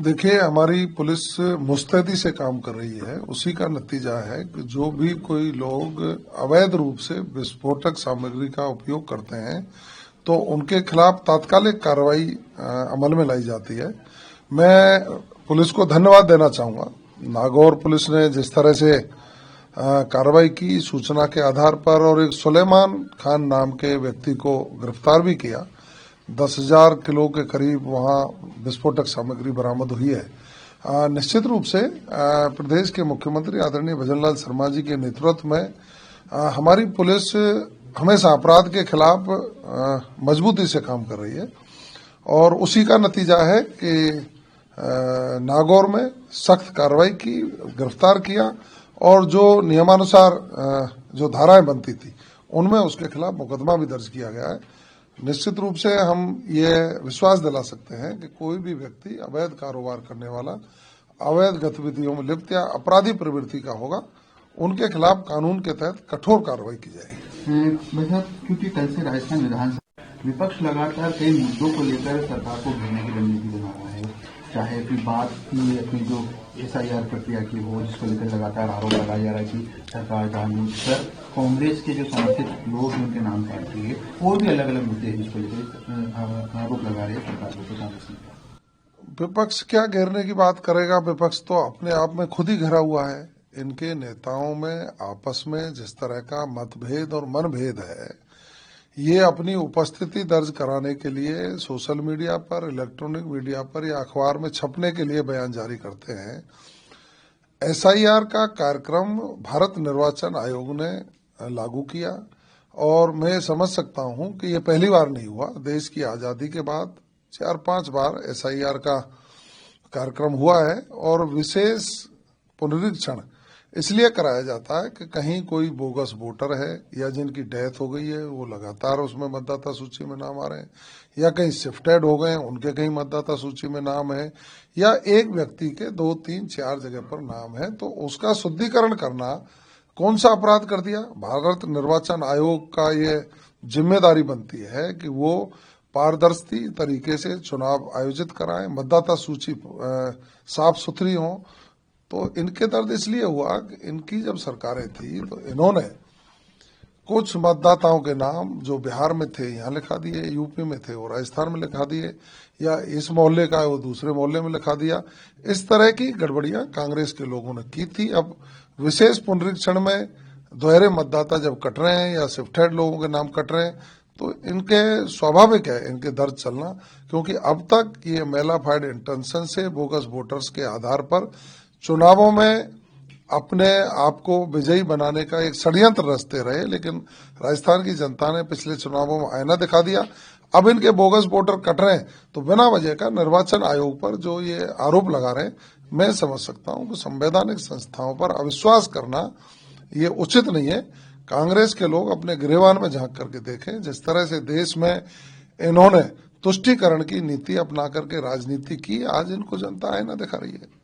देखिए, हमारी पुलिस मुस्तैदी से काम कर रही है। उसी का नतीजा है कि जो भी कोई लोग अवैध रूप से विस्फोटक सामग्री का उपयोग करते हैं तो उनके खिलाफ तात्कालिक कार्रवाई अमल में लाई जाती है। मैं पुलिस को धन्यवाद देना चाहूंगा। नागौर पुलिस ने जिस तरह से कार्रवाई की सूचना के आधार पर और एक सुलेमान खान नाम के व्यक्ति को गिरफ्तार भी किया। 10,000 किलो के करीब वहां विस्फोटक सामग्री बरामद हुई है। निश्चित रूप से प्रदेश के मुख्यमंत्री आदरणीय भजनलाल शर्मा जी के नेतृत्व में हमारी पुलिस हमेशा अपराध के खिलाफ मजबूती से काम कर रही है और उसी का नतीजा है कि नागौर में सख्त कार्रवाई की, गिरफ्तार किया और जो नियमानुसार जो धाराएं बनती थी उनमें उसके खिलाफ मुकदमा भी दर्ज किया गया है। निश्चित रूप से हम ये विश्वास दिला सकते हैं कि कोई भी व्यक्ति अवैध कारोबार करने वाला, अवैध गतिविधियों में लिप्त या अपराधी प्रवृत्ति का होगा, उनके खिलाफ कानून के तहत कठोर कार्रवाई की जाएगी। क्योंकि कल से राजस्थान विधानसभा विपक्ष लगातार कई मुद्दों को लेकर सरकार को घेरने की रणनीति बना रहा है, चाहे फिर बात की अपनी जो SIR प्रक्रिया की हो, जिसको लेकर लगातार आरोप लगाया जा रहा है कि सरकार जानबूझ कर कांग्रेस के जो समर्थित लोग हैं उनके नाम काटती है, और भी अलग अलग मुद्दे हैं जिसको लेकर आरोप लगा रहे हैं सरकार को कांग्रेस ने। विपक्ष क्या घेरने की बात करेगा? विपक्ष तो अपने आप में खुद ही घिरा हुआ है। इनके नेताओं में आपस में जिस तरह का मतभेद और मनभेद है, ये अपनी उपस्थिति दर्ज कराने के लिए सोशल मीडिया पर, इलेक्ट्रॉनिक मीडिया पर या अखबार में छपने के लिए बयान जारी करते हैं। SIR का कार्यक्रम भारत निर्वाचन आयोग ने लागू किया और मैं समझ सकता हूं कि ये पहली बार नहीं हुआ। देश की आजादी के बाद 4-5 बार SIR का कार्यक्रम हुआ है और विशेष पुनरीक्षण इसलिए कराया जाता है कि कहीं कोई बोगस वोटर है या जिनकी डेथ हो गई है वो लगातार उसमें मतदाता सूची में नाम आ रहे हैं, या कहीं शिफ्टेड हो गए हैं उनके कहीं मतदाता सूची में नाम है, या एक व्यक्ति के 2, 3, 4 जगह पर नाम है, तो उसका शुद्धिकरण करना कौन सा अपराध कर दिया। भारत निर्वाचन आयोग का ये जिम्मेदारी बनती है कि वो पारदर्शी तरीके से चुनाव आयोजित कराएं, मतदाता सूची साफ सुथरी हो। तो इनके दर्द इसलिए हुआ कि इनकी जब सरकारें थी तो इन्होंने कुछ मतदाताओं के नाम जो बिहार में थे यहाँ लिखा दिए, यूपी में थे वो राजस्थान में लिखा दिए, या इस मोहल्ले का है वो दूसरे मोहल्ले में लिखा दिया। इस तरह की गड़बड़ियां कांग्रेस के लोगों ने की थी। अब विशेष पुनरीक्षण में दोहरे मतदाता जब कट रहे हैं या शिफ्टेड लोगों के नाम कट रहे हैं तो इनके स्वाभाविक है इनके दर्द चलना, क्योंकि अब तक ये मेलाफाइड इंटेंशन से बोगस वोटर्स के आधार पर चुनावों में अपने आप को विजयी बनाने का एक षड्यंत्र रचते रहे। लेकिन राजस्थान की जनता ने पिछले चुनावों में आईना दिखा दिया। अब इनके बोगस वोटर कट रहे हैं तो बिना वजह का निर्वाचन आयोग पर जो ये आरोप लगा रहे हैं, मैं समझ सकता हूं कि संवैधानिक संस्थाओं पर अविश्वास करना ये उचित नहीं है। कांग्रेस के लोग अपने गिरेबान में झांक करके देखें, जिस तरह से देश में इन्होंने तुष्टीकरण की नीति अपना करके राजनीति की, आज इनको जनता आईना दिखा रही है।